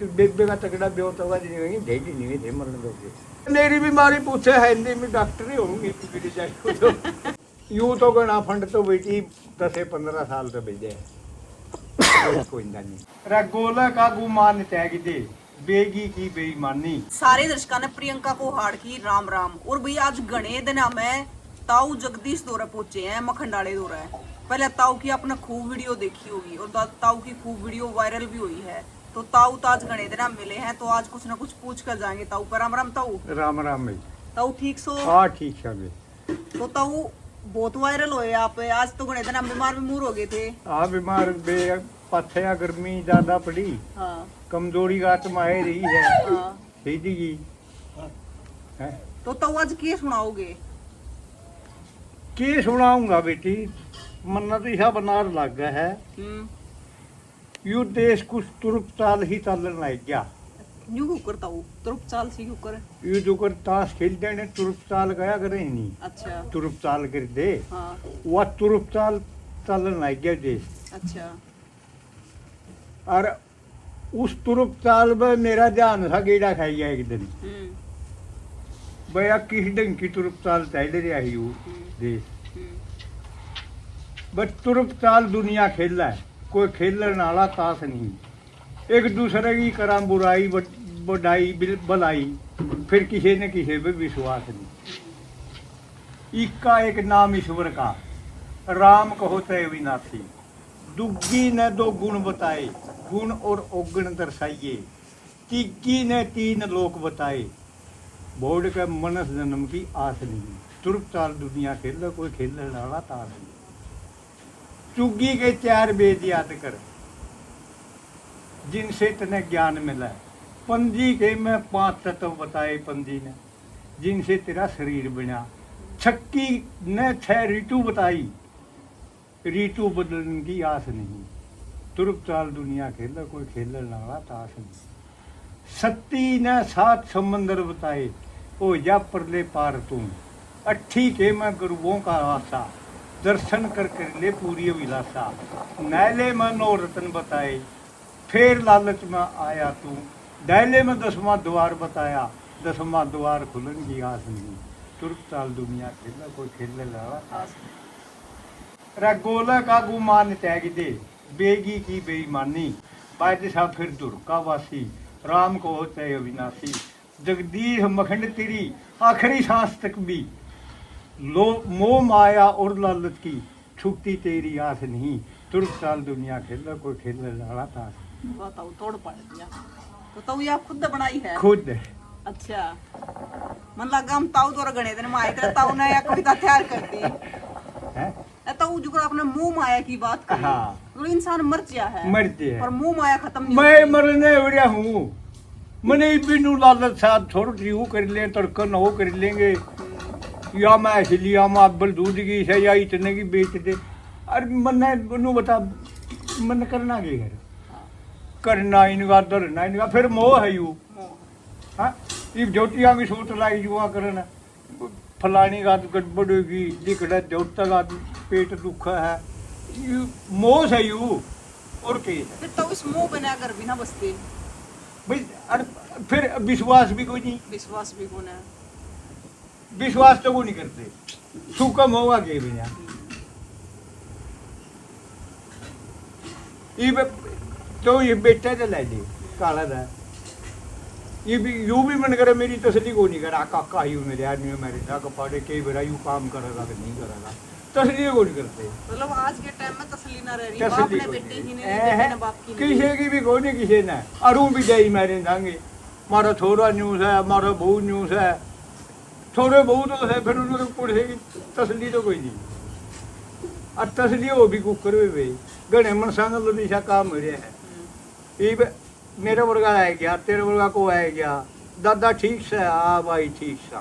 बेबे का तगड़ा ब्योत होगा जी नहीं ढेली नहीं थे मरने दोगे मेरी बीमारी पूछे है नहीं मैं डॉक्टर ही होंगी मेरी जाके तो यूं तो गणा फंड तो बेटी 10-15 साल तो भेजे कोई नहीं रगोला का गुमान त्याग दे बेगी की बेईमानी। सारे दर्शकों ने प्रियंका को हाड़ की राम राम। और भाई आज गणे दिन में ताऊ जगदीश दौरा पहुंचे हैं, मखंडाले दौरा है। पहले ताऊ की आपने खूब वीडियो देखी होगी और ताऊ की खूब वीडियो वायरल भी हुई है। तो ताऊ तो आज गणे दिन मिले हैं, तो आज कुछ ना कुछ पूछ कर जाएंगे ताऊ पर। राम राम ताऊ। राम राम भाई। ताऊ ठीक सो? हाँ ठीक है भाई। तो ताऊ बहुत वायरल हुए आप, आज तो गणे दिन बीमार हो गए थे। हाँ बीमार बे पथया गर्मी ज्यादा पड़ी। हाँ कमजोरी का आत्माए रही है। हाँ सीधी जी है। तो ताऊ आज क्या सुनाओगे? की सुनाऊंगा बेटी मन्ना तो यह बनार लग गया है। यू देश कुछ तुरुप चाल ही चालन लग गया। यूं क्यों करता हूँ? तुरुप चाल सी क्यों करे? यू जो कर ताश खेलते ने तुरुप चाल गया करे ही नहीं। अच्छा तुरुप चाल कर दे। हाँ वह तुरुप चाल चालन लग गया देश। अच्छा। और उस तुरुप चाल में मेरा ध्यान था गेड़ा खाई गया एक दिन। भैया किस ढंग की तुरुप चाल चल रही है देश। बस तुरुप चाल दुनिया खेल है, कोई खेलने वाला ताश नहीं। एक दूसरे की करा बुराई बढ़ाई भलाई, फिर किसी न किसी पे विश्वास नहीं। इक्का एक नाम ईश्वर का, राम कहो तय विनाशी। दुग्गी ने दो गुण बताए, गुण और अवगुण दर्शाइए। तिग्गी ने 3 लोक बताए, बोर्ड के मनस जन्म की आस नहीं। तुरुप चाल दुनिया खेल, कोई खेलने वाला ताश नहीं। चुग्गी के 4 वेद याद कर, जिनसे तने ज्ञान मिला। पंजी के में 5 तत्व बताए पंजी ने, जिनसे तेरा शरीर बना। छक्की ने 6 ऋतु बताई, ऋतु बदलने की आस नहीं। तुरुप चाल दुनिया खेल, कोई खेलने वाला ताश नहीं। सत्ती ने 7 समंदर बताए, ओ या परले पार तुम। अट्ठी के में गुरुओं का आशा, दर्शन कर ले पूरी विलासा। नैले में 9 रत्न बताए, फिर लालच में आया तू। डैले में 10वां द्वार बताया, 10वां द्वार खुलन की आस नहीं। तुरुप चाल दुनिया खेल, कोई खेलने वाला ताश नहीं। रगोला का गुमान त्याग दे, बेगी की बेईमानी। बादशाह फिर दुर्गा वासी, राम को होते अविनाशी। जगदीश मखंड तेरी आखिरी सांस तक भी, लो मोह माया और लालच की छुट्टी तेरी आस नहीं। तुरुप चाल दुनिया खेल, कोई खेलने वाला ताश नहीं। बताओ तोड़ पड़ दिया। तो ताऊ ये आप खुद बनाई है? खुद। अच्छा, मन लगा हम ताऊ तो गणे दिन में आए थे, ताऊ ने या कविता तैयार कर दी है। ताऊ जो आपने मुंह माया की बात करी। हाँ। तो इंसान मर गया है, मर गया पर मुंह माया खत्म नहीं मैं होती। मरने वाला हूँ। मने बिनु लालच साथ थोड़ी सी वो कर ले, तड़कन वो कर लेंगे, या मैं इसलिए मैं अब्बल दूध की है या इतने की बेच दे। अरे मन्ने बनु बता मन करना क्या है? करना इनका धरना इनका, फिर मोह है यू। हाँ ये जोटियाँ भी सोच लाई जुआ करना, फलानी का गड़बड़ होगी, दिखड़ा जोटा का पेट दुख है, मोह है यू। और क्या फिर ताऊ इस मुंह बना कर भी ना बसते भाई। अरे फिर विश्वास भी कोई नहीं। विश्वास भी कौन है? विश्वास तो वो नहीं करते, सुकम होगा के बिना। तो ये बेटा तो ले दे काला दा, ये भी यू भी मन करे मेरी तसली को नहीं करा। काका यू मेरे आदमी मेरे जाकर पड़े कई बार यू काम करेगा कि नहीं करेगा, तसली को नहीं करते। मतलब आज के टाइम में तसली ना रह रही, तसली बाप ने को बेटे की नहीं। नहीं, बेटे ने बाप की नहीं। किसी की भी कोई नहीं, किसी ने अरू भी जाई मेरे जाएंगे। मारा थोड़ा न्यूज है, मारा बहुत न्यूज है, थोड़े बहुत है, फिर उन्होंने पूछेगी तसली तो कोई नहीं। और तसली वो भी कुकर हुए गणे मन संग दिशा काम हो रहा है। ये मेरा वर्गा आ गया, तेरे वर्गा को आ गया, दादा ठीक से, हाँ भाई ठीक सा।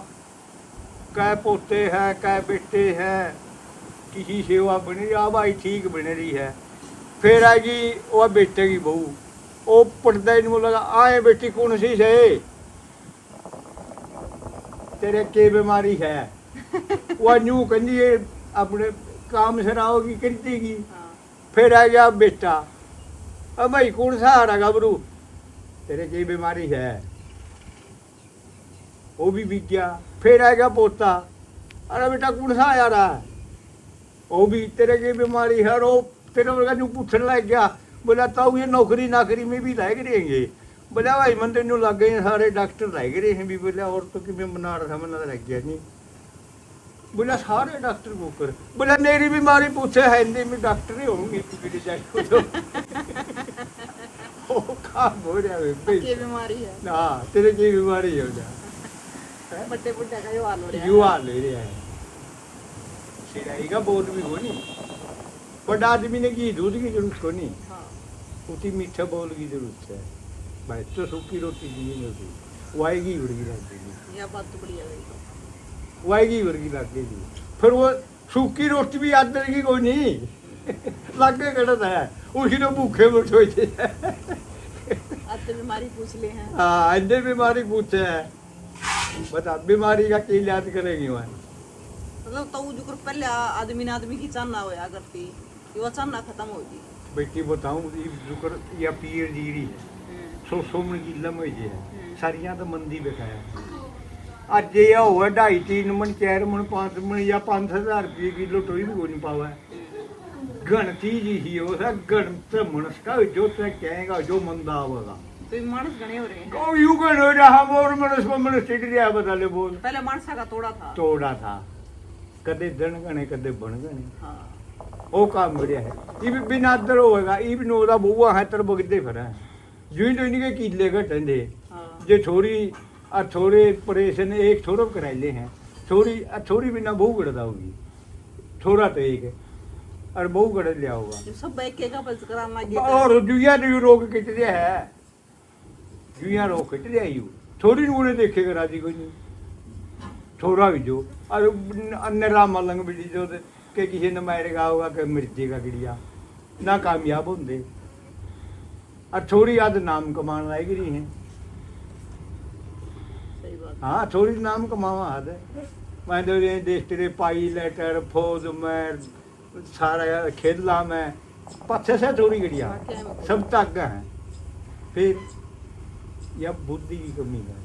कै पोते हैं, कै बेटे हैं, किसी सेवा बन रही, हाँ भाई ठीक बन रही है। फिर आएगी वह बेटे की बहू, वो पढ़ता ही नहीं लगा, आए बेटी कौन सी से तेरे के बीमारी है। वह न्यू कहती है अपने काम से रहोगी कर देगी। फिर आ गया बेटा, अब भाई कौन सा आ रहा गबरू, तेरे की बीमारी है, वो भी बीत गया। फिर आएगा पोता, अरे बेटा कौन सा आया रहा है, वो भी तेरे की बीमारी है। और वो तेरे वर्गा जो पूछने लग गया, बोला ताऊ ये नौकरी नाकरी में भी लाग रहेंगे। बोला भाई मन तेन लग गए सारे डॉक्टर लाग रहे हैं भी। बोला और तो कि बना रहा था, मैंने लग गया नहीं। बोला सारे डॉक्टर को कर। बोला मेरी बीमारी पूछे है नहीं, मैं डॉक्टर ही होंगी मेरी जाके तो वो काम हो रहा है भाई। ये बीमारी है हाँ तेरे की बीमारी हो जा, बट्टे बुड्ढे का यो हाल हो रहा है। युवा ले रहा है सिराई का बोल भी हो नहीं। बड़ा आदमी ने की दूध की जरूरत को नहीं, हाँ उतनी मीठा बोल की जरूरत है भाई। तो सूखी रोटी दी होती वाएगी वर्गी लग गई, यह बात तो बढ़िया गई। वाएगी वर्गी लग गई। फिर वो सूखी रोटी भी आदर की कोई नहीं लागे कड़त है, उसी ने भूखे में सोए थे। अब तो बीमारी पूछ ले हैं। हाँ अंदर बीमारी पूछे है, बता बीमारी का क्या इलाज करेगी वहाँ। मतलब तो जो कर पहले आदमी ने आदमी की चाहना होया करती, ये वो चाहना खत्म होगी। बेटी बताऊं ये जुकर या पीर जीरी है, सौ मन की लम्हे जी है, सारियां तो मंदी बेखाया। आज ये हुआ 2.5-3 मन 4 मन 5 मन या 5,000 रुपये किलो टोई भी कोई नहीं पावा। गणती जी ही हो सा गणत मनस का जो तय कहेगा जो मंदा आवेगा तो ये मानस गणे हो रहे हैं। को यू गण हो रहा और मनस को मनस टिक रहा बता ले बोल। पहले मानसा का तोड़ा था। तोड़ा था कदे दन गणे कदे बन गणे। हाँ वो काम बढ़िया है। ये भी बिना अदर होएगा, ये भी नोदा बुआ है तर बगदे फिर है जो तो इनके कीले घटंदे हाँ जे थोड़ी थोड़े ऑपरेशन एक थोड़ा कराइले हैं, थोड़ी बिना बहु गड़दा होगी, थोड़ा तो एक है और बहु गड़ लिया होगा। ये सब बैग के का बस कराना ये और जुया जो रोग किट लिया है, जुया रोग किट लिया यू थोड़ी नूने देखेगा राजी कोई नहीं, थोड़ा भी जो और अन्य मलंग भी जो के किसी ने मारेगा होगा कि मिर्ची का गिड़िया ना कामयाब होंगे और थोड़ी याद नाम कमान लायक रही है। सही बात। हाँ थोड़ी नाम कमावा हाथ है। मैं तो ये देश तेरे पायलट फौज में सारा खेला में पत्थर से थोड़ी गिड़िया सब तक है। फिर यह बुद्धि की कमी है,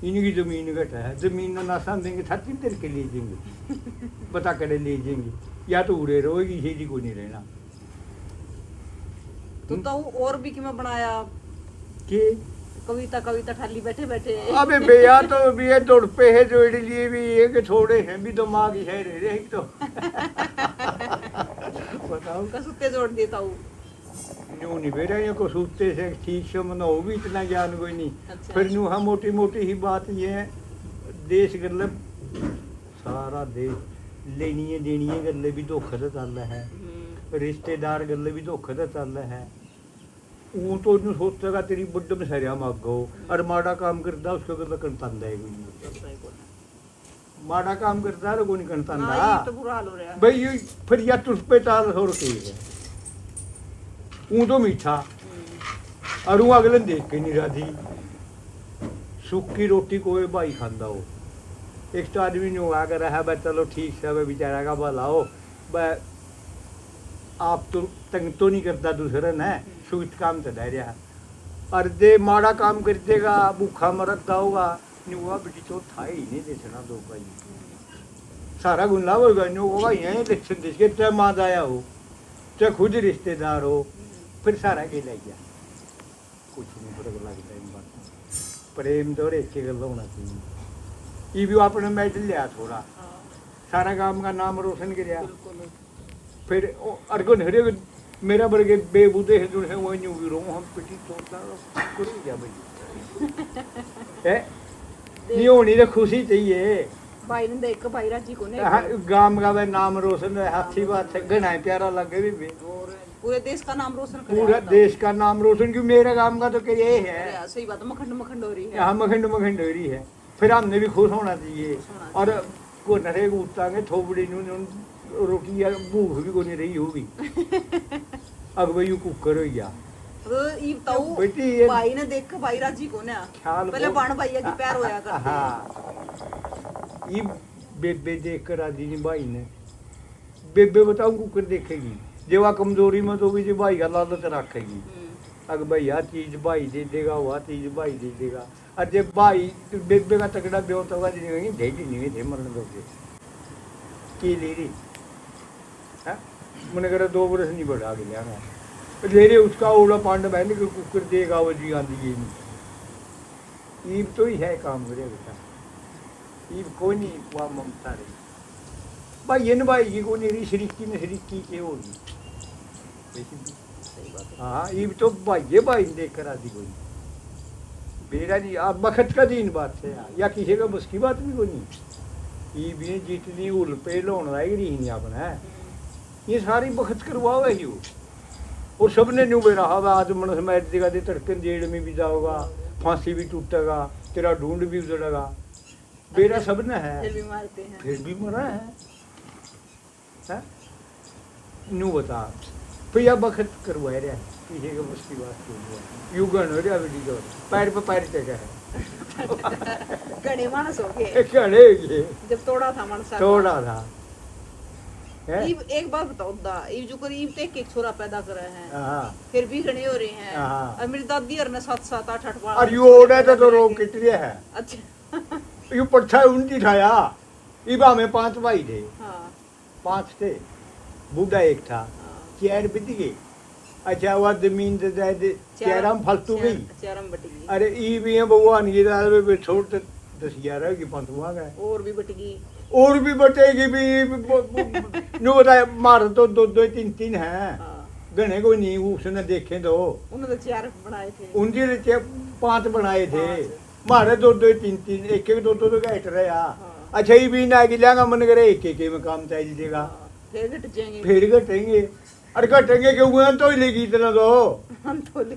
इनकी जमीन घट है, जमीन ना नासा देंगे छाती तेरे के ले जाएंगे बता करे ले जाएंगे या तो उड़े रहोगी ही को नहीं रहना। तो और भी कि मैं बनाया कि कविता ठाली बैठे बैठे। अबे भैया तो भी ये दौड़ पे है जो लिए भी ये कि थोड़े हैं भी दिमाग ही है रहे तो बताओ कसुते जोड़ देता हूँ। न्यू नहीं बेटा ये को सूते से ठीक से मना वो भी इतना ज्ञान कोई नहीं। अच्छा। फिर न्यू हम मोटी मोटी ही बात ये है देश गल सारा देश लेनी है देनी है गल भी धोखा तो चल रहा है, रिश्तेदार गल भी धोखा तो चल रहा है। वो तो इन्हू सोचेगा तेरी बुढ़ में सरिया मागो और माड़ा काम करता उसको गल कंतांदा है कोई माड़ा काम करता है कोई नहीं कंतांदा। ये तो बुरा हाल हो रहा है भाई ये फिर या तुझ पे ताल हो रही है ऊ तो मीठा और वो अगले देख के नहीं राधी। सूखी रोटी कोई भाई खांदा हो, एक तो आदमी ने आकर रहा है चलो ठीक से भाई बेचारा का भला हो आप तो तंग तो नहीं करता दूसरे ने सूत काम तो रहा है और दे माड़ा काम कर देगा भूखा मरता होगा नुआ बेटी तो था ही नहीं देखना दो भाई सारा गुंडा होगा नुआ यही लक्षण देश के चाहे माँ आया हो चाहे खुद रिश्तेदार हो फिर सारा के ले गया कुछ नहीं फर्क लगता इन बात प्रेम तो एक के गल होना चाहिए। ये भी आपने मेडल लिया थोड़ा सारा गांव का नाम रोशन किया। फिर अर्गन हरे मेरा बड़े बेबूदे है जो है वो न्यू भी रो हम पिटी तोड़ता करो क्या भाई है नहीं होनी तो खुशी चाहिए। भाई ने देख भाई राजी को ने गांव का नाम रोशन हाथी बात है घना प्यारा लगे भी पूरे देश का नाम रोशन कर पूरा देश का नाम रोशन क्यों मेरा गांव का तो ये है। सही बात मखंड मखंड हो रही है। हाँ मखंड मखंड हो रही है। फिर हमने भी खुश होना चाहिए और को नरे उतांगे थोपड़ी रोटी या भूख भी को नहीं रही होगी अब भाई कुकर हो गया तो ई ताऊ बेटी ये भाई ने देख भाई राजी को ने ख्याल पहले बाण भैया की प्यार होया करते। हाँ ये बेबे देख कर राजी नहीं भाई ने बेबे बताऊं कुकर देखेगी जेवा कमजोरी में तो भी जो भाई का लालच रखेगी अगर भाई यह चीज भाई दे देगा वह चीज भाई दे देगा। और जब भाई बेबे का तगड़ा ब्योत होगा नहीं भेजी नहीं थे मरण दोगे की ले रही है मैंने कहा 2 बरस नहीं बढ़ा के लिया ले रहे उसका ओला पांड बहने के कुकर देगा वो जी आंधी ये नहीं ईब तो ही है काम करे बेटा ईब कोई नहीं वह ममता रही भाई ये भाई की को नहीं शरीकी ने शरीकी के होगी हाँ ईब तो भाई देख कर आती कोई मेरा नहीं आप बखत का दिन बात है या किसी का बस की बात भी कोई नहीं ईब ने जितनी उल पे लोन आई रही नहीं अपना ये सारी बखत करवाओ है ही और सबने न्यू बेरा हवा आज मन मैच देगा दे तड़कन जेड़ में भी जाओगा फांसी भी टूटेगा तेरा ढूंढ भी उजड़ेगा बेरा सबने है फिर भी मरा है न्यू बता भैया बखत करवा रहा है किसी का बस की बात युगन हो रहा बेटी को पैर पे पैर टेका है घने मानस हो गए घने जब तोड़ा था मानस तोड़ा था ईब एक बात बताओ दा ईब जो कर ईब एक छोरा पैदा कर रहे हैं हां फिर भी घने हो रहे हैं और मेरी दादी और ने 7 7 8 8 बार और यो ओड़ा तो रोग किट रहा है अच्छा यो पट्ठा उनकी ठाया ईबा में 5 भाई थे हां 5 थे बूढ़ा एक था 4 बित गए अच्छा वो जमीन दे दे चारम फालतू गई चारम बट गई अरे ई भी है भगवान ये दाल में छोड़ 10 11 की 5 हुआ गए और भी बट गई और भी बटेगी भी नो बताया मार तो 2 2 3 3 है गने को नहीं उसने देखे तो उन्होंने 4 बनाए थे उनके 5 बनाए थे मारे 2 2 3 3 एक 2 2 तो घट रहे अच्छा ये भी ना गिलागा मन करे एक एक में काम चाहिए देगा फिर घट जाएंगे फिर घटेंगे अरे घटेंगे क्यों तो ही लेगी इतना तो हम तो ले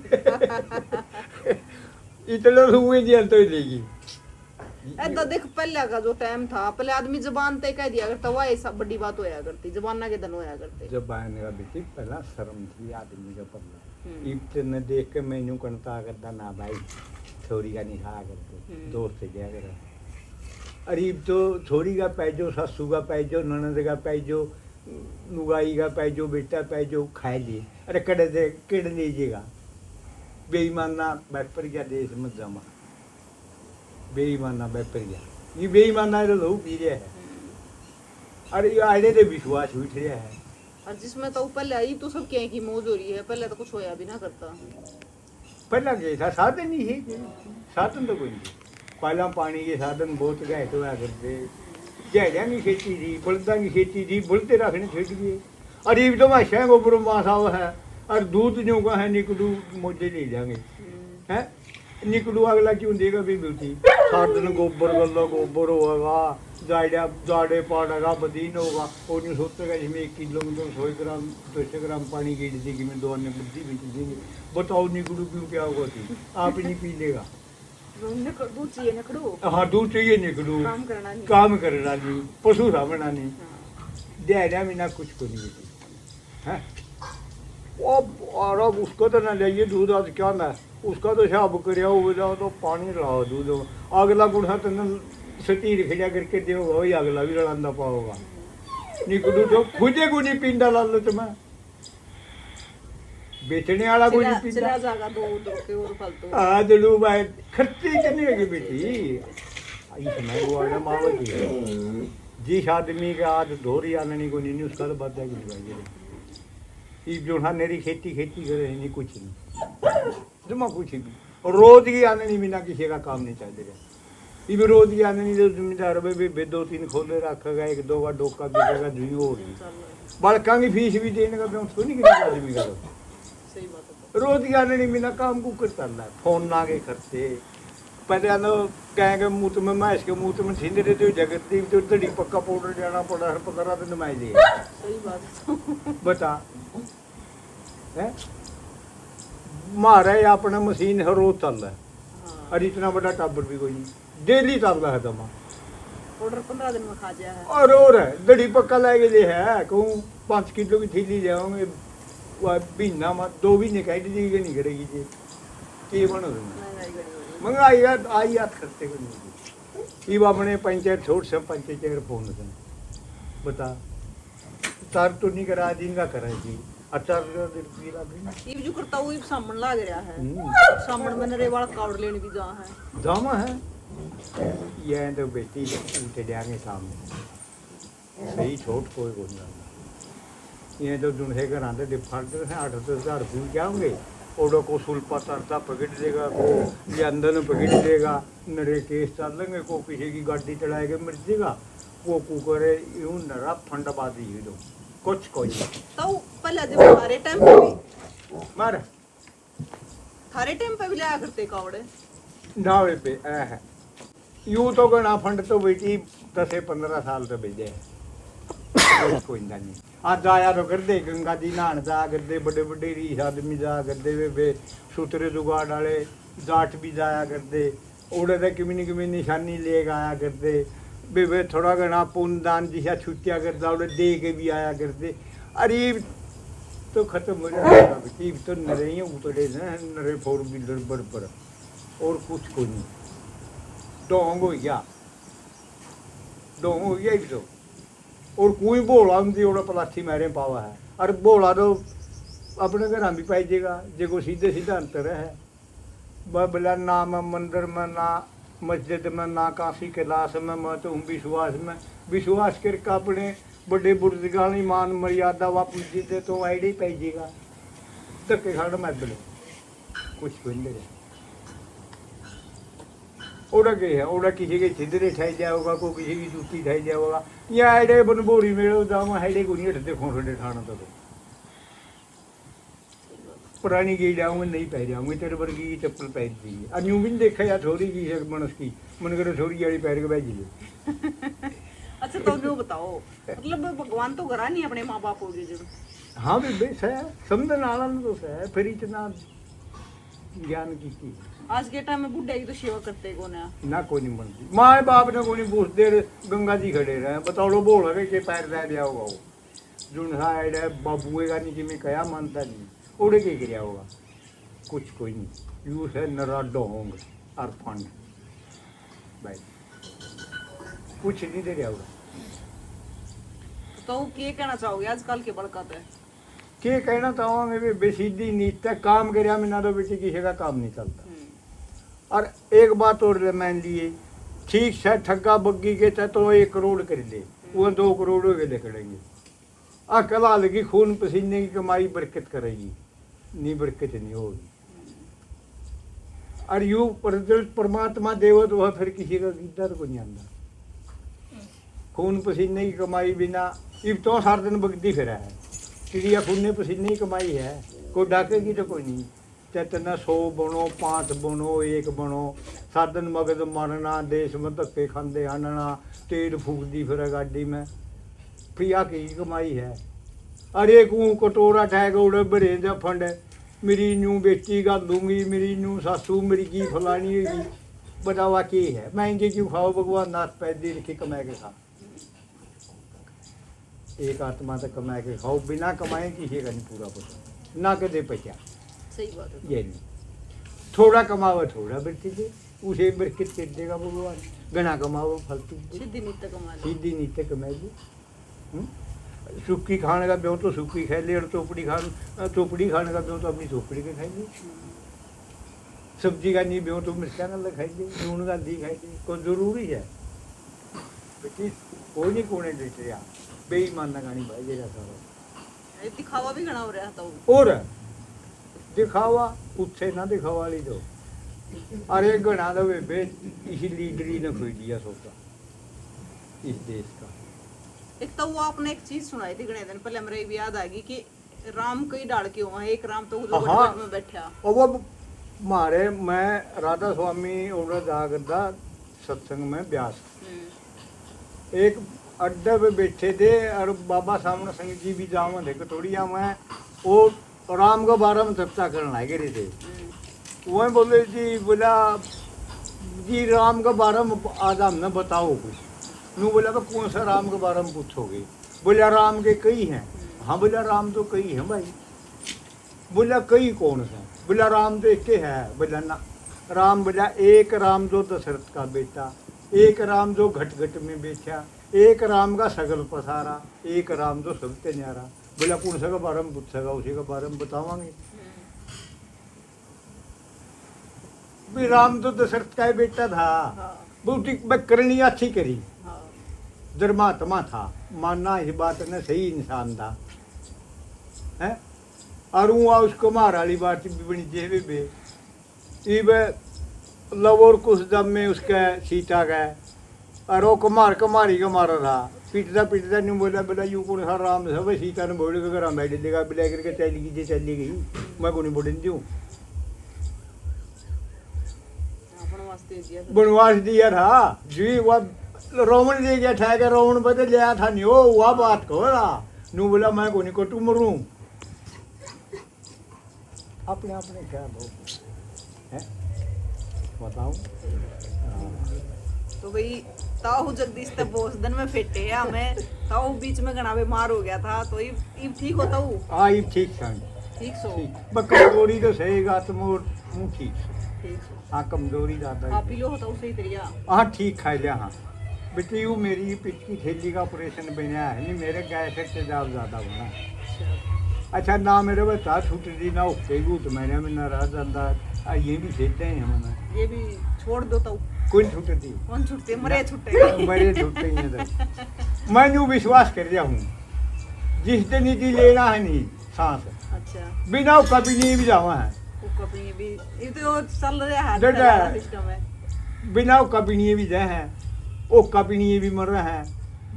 इतना तो हुए जी तो ही लेगी ऐसा देख पहले का जो टाइम था पहले आदमी जबान तय कह दिया करता वह ऐसा बड़ी बात होया करती जबाना के दिन होया करते जबान का बेटी पहला शर्म थी आदमी का पल्ला इतने देख के मेनू करता करता ना भाई छोरी का नहीं खा करते दोस्त क्या कर अरे तो छोरी का पैजो सासू का पैजो ननद का पैजो नुगाई का पैजो बेटा पैजो खाए लिए अरे कड़े दे किड़ लीजिएगा बेईमाना बैपर गया देश मत जमा बेईमाना बैपर गया ये बेईमाना तो लोग पी रहे है अरे ये आड़े दे विश्वास उठ रहा है और जिसमें तो पहले आई तो सब क्या की मौज हो रही है पहले तो कुछ होया भी ना करता पहला क्या था साधन ही है साधन तो कोई नहीं पहला पानी के साधन बहुत गए तो आ करते जहरिया की खेती थी बल्दा की खेती थी बुलते रखने छेट गए और ये तो माशा गोबर मासा है और दूध जो का है निकलू मोजे ले जाएंगे हैं निकलू अगला क्यों देगा भी बेटी साधन गोबर गल्ला गोबर होगा जाड़े जाड़े पाड़ेगा बदीन होगा और नहीं सोचेगा इसमें 1 किलो में तो 100 ग्राम 200 ग्राम पानी गिर देगी मैं 2 अन्य बुद्धि बेच देंगे बताओ निकलू क्यों क्या होगा थी आप ही नहीं पी लेगा दूध चाहिए निकलू हाँ दूध चाहिए निकलू काम करना नहीं पशु सामना नहीं दया में ना कुछ को नहीं बेटी है और अब उसको तो ना लाइए दूध आज क्या ना उसका तो हिसाब करिया हो तो पानी लाओ दूध अगला गुड़ा तो सतीर खिला करके देगा वही अगला भी लड़ाना पाओगा निकलू तो खुदे को नहीं पींदा लाल तो मैं बेचने वाला को नहीं पींदा आज लू भाई खर्चे करने लगे बेटी इसमें वो आना मावा जी जिस आदमी का आज धोरी आने को नहीं उसका तो बात है कि जो हाँ मेरी खेती करे नहीं कुछ नहीं जमा कुछ भी और रोज की आने नहीं बिना किसी का काम नहीं चल रहा ये भी रोज की आने नहीं तो जिम्मेदार भी 2-3 खोले रखेगा 1-2 का डोका बिकेगा जुई हो रही बालका की फीस भी देने का उसको नहीं किया आदमी का रोज की आने नहीं बिना काम को कर चल रहा है फोन ना के खर्चे पहले नो कहेंगे मुँह में मैं इसके मुँह में छीन रहे थे जगत दी तो तड़ी पक्का पाउडर जाना पड़ा हर 15 दिन में दिए बता है मारा है अपना मशीन हर रोज चल रहा है और इतना बड़ा टाबर भी कोई नहीं डेली चल रहा है दमा ऑर्डर 15 दिन में खा जाया है और है दड़ी पक्का लाके ले है कहूँ 5 किलो की थैली जाओगे महीना में 2 महीने कह दीजिएगा नहीं करेगी जी कि बनो महंगाई आई याद करते को नहीं ये अपने पंचायत छोड़ सब पंचायत फोन बता तार तो नहीं करा दिन का करा जी अचार का रुपये लग गई ये जो करता वो सामन लाग रहा है हम्म। सामन में नरे वाला कावड़ लेने भी जा है दाम है ये तो बेटी उल्टे जाएंगे सामने सही छोट कोई को नहीं ये तो दुनिया घर आते डिफॉल्ट है 8-10 रुपये क्या होंगे और को सुल्पा तरता पकड़ देगा को ये अंदर में पकड़ देगा नरे केस चल लेंगे को किसी की गाड़ी चढ़ाएगा मिल देगा वो कुकर यूं नरा फंडबाजी ही दो कुछ कोई तो पहले जब थारे टाइम पे भी मार थारे टाइम पे भी लिया करते कावड़े नावे पे है यूं तो गणा फंड तो बेटी 10-15 साल तो भेजे कोई नहीं आज आया तो कर दे गंगा जी नहान जा करते बड़े बड़े रीस आदमी जा करते वे सूत्रे जुगाड़ वाले जाट भी जाया करते उड़े तो किमी निशानी ले आया करते वे थोड़ा घना पुनदान जिसा छुट्टिया करता उड़े दे के भी आया करते अरे तो खत्म हो जाएगा बेटी तो नरे ही उतरे न नरे 4 व्हीलर पर और कुछ को नहीं डोंग हो गया ही तो और कोई भोला उनकी ओड़ा पलाठी मेरे पावा है और भोला तो अपने घर भी पाइजेगा जो कोई सीधे सीधा अंतर है बोला ना मैं मंदिर में ना मस्जिद में ना काशी कैलाश में मैं तो विश्वास करके अपने बड़े बुजुर्गों की मान मर्यादा वापस जीते तो आईडी पाइजेगा धक्के खाड़ मैं बोले कुछ कोई नहीं ओड़ा के है ओड़ा किसी के छिदरे ठाई जाओगा को किसी की जूती ठाई जाओगा या आईडे बनबोरी मेरे दाम हाईडे को नहीं हटते खोटे खाना तो पुरानी की जाऊंगा नहीं पह जाऊंगी तेरे वर्गी की चप्पल पहन दी और यूं भी नहीं देखा या थोड़ी की है मनस की मन करे थोड़ी गाड़ी पैर के भेज ले अच्छा तो जो बताओ मतलब भगवान तो करा नहीं अपने माँ बाप को भी जब हाँ भी बेस है समझ आनंद तो है फिर इतना ज्ञान की आज के टाइम में बुढ़े की तो सेवा करते कौन है ना कोई नहीं बनती माए बाप ने कोई नहीं पूछते गंगा जी खड़े रहे बताओ लो बोल रहे के पैर रह गया होगा वो जुनहा है बाबुए का नहीं जिम्मे कया मानता नहीं उड़े के गिरा होगा कुछ कोई नहीं यूं है नरा डोंग और फंड भाई कुछ नहीं दे रहा होगा तो क्या कहना चाहोगे आजकल के बड़का पे क्या कहना चाहूँगा मैं बेसीधी नीत तक काम कर ना तो बेटी किसी का काम नहीं चलता और एक बात और मान लिए ठीक से ठग्गा बग्गी के चाहे तो 1 करोड़ कर दे वो 2 करोड़ के ले करेंगे कला लगी खून पसीने की कमाई बरकत करेगी नहीं बरकत नहीं होगी और यू परमात्मा देवत वह फिर किसी का इधर को नहीं आंदा खून पसीने की कमाई बिना इब तो सारा दिन बगदी फिरा है चिड़िया खून पसीने की कमाई है कोई डाकेगी तो कोई नहीं चेतना 100 बनो 5 बनो 1 बनो सारा दिन मगज मारना देश में धक्के खाते आनना तेल फूकती फिर गाड़ी में पिया की कमाई है अरे को कटोरा ठहगा उड़े बड़े जा फंड मेरी नू बेटी गा दूंगी मेरी नू सासू मेरी की फलानी होगी बतावा की है महंगे क्यों खाओ भगवान नाथ पैदे लिखे कमा के खा एक आत्मा तक कमा के खाओ बिना कमाए किसी का नहीं पूरा पता ना के दे पैसा सही बात है ये नहीं थोड़ा कमाओ थोड़ा बरती दे उसे बरकत कर देगा भगवान घना कमाओ फालतू सीधी नीत कमा ले सीधी नीचे कमाएगी सूखी खाने का ब्यों तो सूखी खाए ले और चोपड़ी खाने का ब्यों तो अपनी चोपड़ी के खाएंगे सब्जी का नहीं ब्यों तो मिर्चा का खाएंगे नून का दी खाएंगे कोई जरूरी है बेटी कोई नहीं कोने देते यार बेईमान ना गानी भाई जरा सारा दिखावा भी घना हो रहा था और दिखावा उत्थे ना दिखावा ली दो अरे घना दो बे इसी लीडरी ने खोई दिया सोचा इस देश का एक तो वो आपने एक चीज सुनाई थी गणे दिन पहले मेरे भी याद आ गई कि राम कई डाल के हुआ है एक राम तो जो गढ़ में बैठा और वो मारे मैं राधा स्वामी और जागरदा सत्संग में ब्यास एक अड्डे पे बैठे थे और बाबा सामने संग जी भी जाओ थे कटोरिया में वो राम का बारे में चर्चा करने लगे रहे थे वह बोले जी बोला जी राम का बारे में आज हमने बताओ कुछ नू बोला कौन सा राम के बारे में पूछोगे बोला राम के कई हैं हाँ बोला राम तो कई हैं भाई बोला कई कौन सा बोला राम तो एक है बोला ना राम बोला एक राम जो दशरथ का बेटा एक राम जो घट घट में बैठा एक राम का सगल पसारा एक राम जो सबसे न्यारा बोला कौन सा का बारे में पूछेगा, उसी के बारे में बतावांगे। भी राम तो दशरथ का ही बेटा था, हाँ, बहुत करनी अच्छी करी, हाँ, धर्मात्मा था, मानना इस बात ने सही इंसान था है। और वो उसको मार वाली बात भी बनी जेबे बे इब लव और कुछ दम में उसके सीता गए और वो कुमार कुमारी का मारा था, पीटता पीटता नहीं बोला, बोला यू कौन सा राम था भाई, सीता ने बोले अगर हम बैठे देगा बिला करके चली गई, मैं को नहीं बोले दूँ, बनवास दिया था जी। वह रावण ले गया था कि रावण बदल लिया था नहीं, वो वह बात को नू बोला मैं को नहीं को तू मरूं, अपने अपने क्या है बताओ। तो भाई ताऊ जगदीश तब बोस दिन में फेटे है हमें, ताऊ बीच में घना बीमार हो गया था, तो ये ठीक होता हूँ। हाँ ये ठीक था, ठीक सो कमजोरी तो सहीगा तुम मुँह ठीक ठीक सो हाँ, कमजोरी ज्यादा आप ही लो होता सही तरिया। हाँ ठीक खा लिया। हाँ बेटी यू मेरी पिच की थैली का ऑपरेशन बना है नहीं, मेरे गैस से तेजाब ज्यादा बना। अच्छा ना मेरे बता छूट दी ना उठे तो मैंने में नाराज जाता, ये भी देते हैं हमें, ये भी छोड़ दो ताऊ, कौन छूटती, कौन छुट्टे मरे छुट्टे बड़े छूटते ही हैं। मैं यूँ विश्वास कर रहा हूँ जिस दिन नीति लेना है नहीं सांस, अच्छा बिना कभी नहीं भी जावा है, वो कभी भी ये तो चल रहा है देखा तेरा सिस्टम है। बिना कभी नहीं भी जाए हैं, वो कभी नहीं भी मर रहे हैं,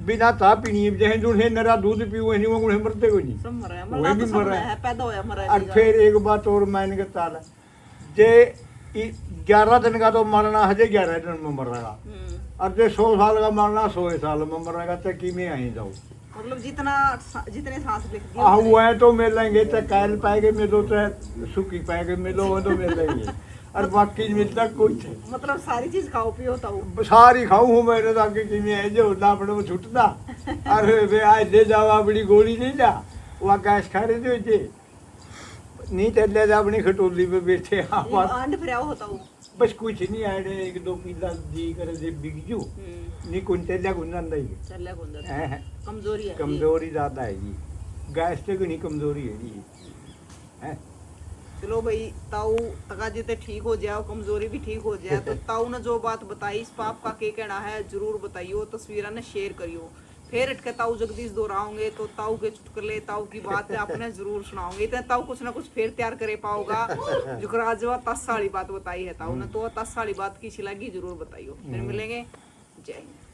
बिना ता पीनी भी जाए, जो है नरा दूध पीओ नहीं वो गुणे मरते को नहीं, सब मर रहा है, वही मरना भी तो सब मर रहा है, पैदा होया मर रहा और है। फिर एक बात और मैंने कहा जे 11 दिन का तो मरना है, 11 दिन में मर रहा, और जो 100 साल का मरना 100 साल में मर रहा, तो कि में आई जाओ मतलब जितने सांस लिख दिए हाँ वो है तो मिलेंगे, तो कैल पाएंगे मिलो, तो सुखी पाएंगे मिलो तो मिलेंगे, और बाकी मिलता कुछ मतलब सारी चीज खाओ पियो ताऊ। सारी खाऊं हूँ मैंने तो आगे कि मैं जो ना अपने में छुटता, अरे वे आज ले जाओ अपनी गोली नहीं जा, वहाँ गैस खा रहे थे जे नहीं तो ले जा अपनी खटोली पे बैठे। ये हाँ अंड फिर होता हूँ बस कुछ नहीं आए, 1-2 किला जी करे जे बिक जू नहीं कुंटे जा गुंजा नहीं चल गुंजा है, कमजोरी है, कमजोरी ज्यादा है जी, गैस से नहीं कमजोरी है जी है। चलो भाई ताऊ तका जितने ठीक हो जाओ, कमजोरी भी ठीक हो जाए, तो ताऊ ने जो बात बताई इस पाप का के कहना है जरूर बताइयो, तस्वीर ने शेयर करियो, फिर अटके ताऊ जगदीश दोहराओगे तो ताऊ के चुटकुले ताऊ की बात आपने जरूर सुनाओगे, इतने ताऊ कुछ ना कुछ फिर तैयार करे पाओगा। जुगराज 10 साली बात बताई है ताऊ ने, तो 10 साली बात की लगी जरूर बताइयो, फिर मिलेंगे, जय हिंद।